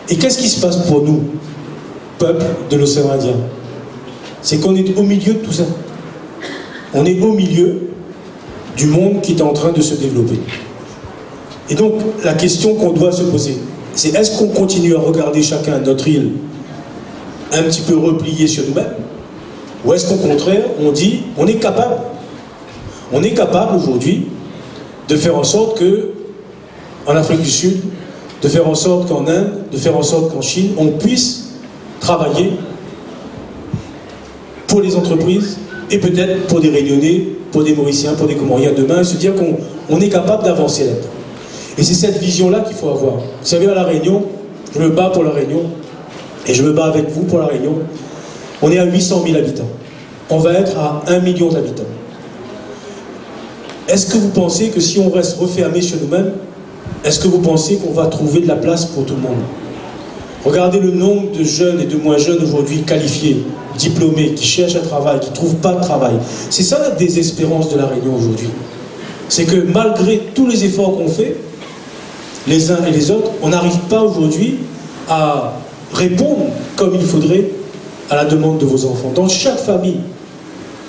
Et qu'est-ce qui se passe pour nous, peuple de l'océan Indien? C'est qu'on est au milieu de tout ça. On est au milieu du monde qui est en train de se développer. Et donc, la question qu'on doit se poser, c'est est-ce qu'on continue à regarder chacun notre île un petit peu repliée sur nous-mêmes, ou est-ce qu'au contraire, on dit, on est capable aujourd'hui de faire en sorte que, en Afrique du Sud, de faire en sorte qu'en Inde, de faire en sorte qu'en Chine, on puisse travailler pour les entreprises et peut-être pour des Réunionnais, pour des Mauriciens, pour des Comoriens demain, et se dire qu'on est capable d'avancer là-dedans. Et c'est cette vision-là qu'il faut avoir. Vous savez, à La Réunion, je me bats pour La Réunion, et je me bats avec vous pour La Réunion. On est à 800 000 habitants. On va être à 1 million d'habitants. Est-ce que vous pensez que si on reste refermé sur nous-mêmes, est-ce que vous pensez qu'on va trouver de la place pour tout le monde? Regardez le nombre de jeunes et de moins jeunes aujourd'hui qualifiés, diplômés, qui cherchent un travail, qui ne trouvent pas de travail. C'est ça la désespérance de La Réunion aujourd'hui. C'est que malgré tous les efforts qu'on fait, les uns et les autres, on n'arrive pas aujourd'hui à répondre comme il faudrait à la demande de vos enfants. Dans chaque famille,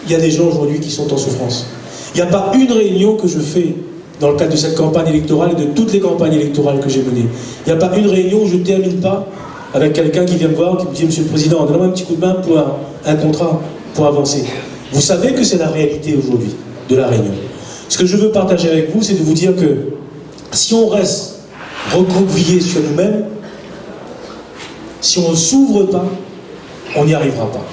il y a des gens aujourd'hui qui sont en souffrance. Il n'y a pas une réunion que je fais dans le cadre de cette campagne électorale et de toutes les campagnes électorales que j'ai menées. Il n'y a pas une réunion où je ne termine pas avec quelqu'un qui vient me voir, qui me dit « Monsieur le Président, donnez-moi un petit coup de main pour un contrat, pour avancer ». Vous savez que c'est la réalité aujourd'hui de La Réunion. Ce que je veux partager avec vous, c'est de vous dire que si on reste recroquevillé sur nous-mêmes, si on ne s'ouvre pas, on n'y arrivera pas.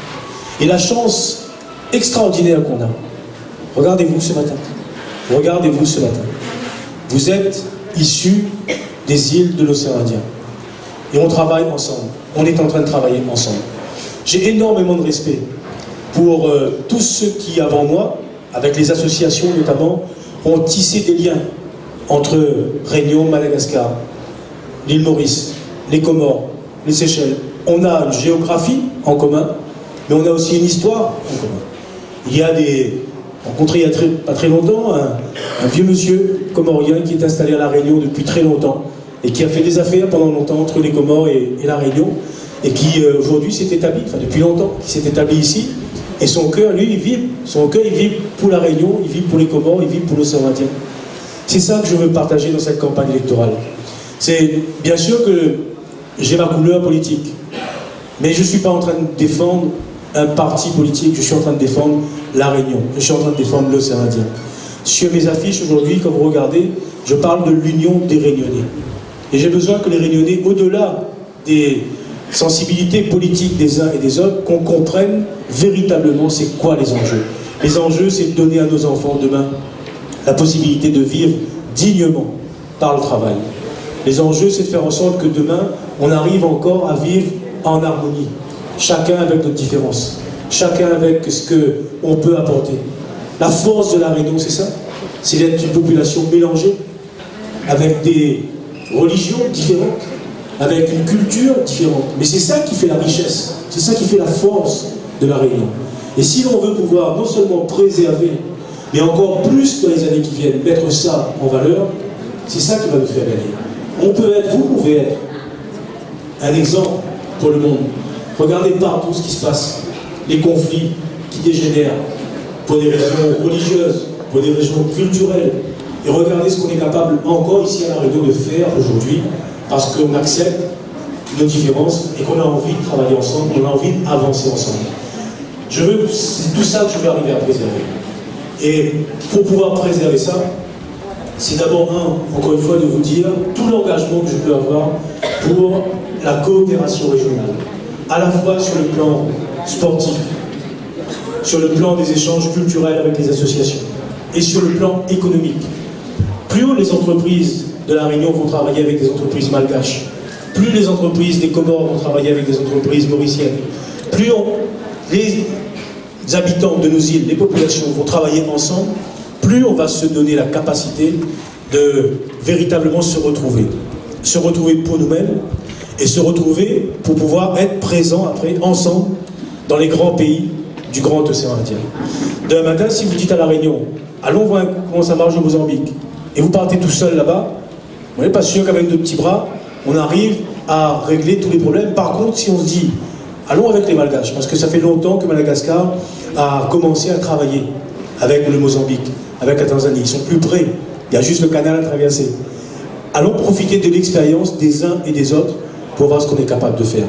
Et la chance extraordinaire qu'on a, regardez-vous ce matin, regardez-vous ce matin, vous êtes issus des îles de l'océan Indien. Et on travaille ensemble, on est en train de travailler ensemble. J'ai énormément de respect pour tous ceux qui, avant moi, avec les associations notamment, ont tissé des liens entre Réunion, Madagascar, l'île Maurice, les Comores, les Seychelles. On a une géographie en commun, mais on a aussi une histoire en commun. Il y a rencontré il n'y a pas très longtemps un vieux monsieur comorien qui est installé à La Réunion depuis très longtemps et qui a fait des affaires pendant longtemps entre les Comores et La Réunion et qui aujourd'hui s'est établi, enfin depuis longtemps, qui s'est établi ici. Et son cœur, lui, il vibre pour La Réunion, il vibre pour les Comores, il vibre pour l'océan Indien. C'est ça que je veux partager dans cette campagne électorale. C'est bien sûr que j'ai ma couleur politique, mais je ne suis pas en train de défendre un parti politique, je suis en train de défendre La Réunion, je suis en train de défendre l'océan Indien. Sur mes affiches aujourd'hui, comme vous regardez, je parle de l'union des Réunionnais. Et j'ai besoin que les Réunionnais, au-delà des sensibilités politiques des uns et des autres, qu'on comprenne véritablement c'est quoi les enjeux. Les enjeux, c'est de donner à nos enfants demain la possibilité de vivre dignement par le travail. Les enjeux, c'est de faire en sorte que demain, on arrive encore à vivre en harmonie. Chacun avec notre différence. Chacun avec ce qu'on peut apporter. La force de La Réunion, c'est ça. C'est d'être une population mélangée, avec des religions différentes, avec une culture différente. Mais c'est ça qui fait la richesse. C'est ça qui fait la force de La Réunion. Et si l'on veut pouvoir non seulement préserver, mais encore plus dans les années qui viennent, mettre ça en valeur, c'est ça qui va nous faire gagner. On peut être, vous pouvez être, un exemple pour le monde. Regardez partout ce qui se passe. Les conflits qui dégénèrent pour des raisons religieuses, pour des raisons culturelles. Et regardez ce qu'on est capable encore ici à La Réunion de faire aujourd'hui, parce qu'on accepte nos différences et qu'on a envie de travailler ensemble, on a envie d'avancer ensemble. C'est tout ça que je veux arriver à préserver. Et pour pouvoir préserver ça, c'est d'abord encore une fois, de vous dire tout l'engagement que je peux avoir pour la coopération régionale, à la fois sur le plan sportif, sur le plan des échanges culturels avec les associations, et sur le plan économique. Plus les entreprises de La Réunion vont travailler avec des entreprises malgaches, plus les entreprises des Comores vont travailler avec des entreprises mauriciennes, plus les habitants de nos îles, les populations vont travailler ensemble, plus on va se donner la capacité de véritablement se retrouver pour nous-mêmes et se retrouver pour pouvoir être présents après, ensemble, dans les grands pays du grand océan Indien. Demain matin, si vous dites à La Réunion, allons voir comment ça marche au Mozambique, et vous partez tout seul là-bas, on n'est pas sûr qu'avec deux petits bras, on arrive à régler tous les problèmes. Par contre, si on se dit, allons avec les Malgaches, parce que ça fait longtemps que Madagascar a commencé à travailler avec le Mozambique, avec la Tanzanie. Ils sont plus près. Il y a juste le canal à traverser. Allons profiter de l'expérience des uns et des autres pour voir ce qu'on est capable de faire.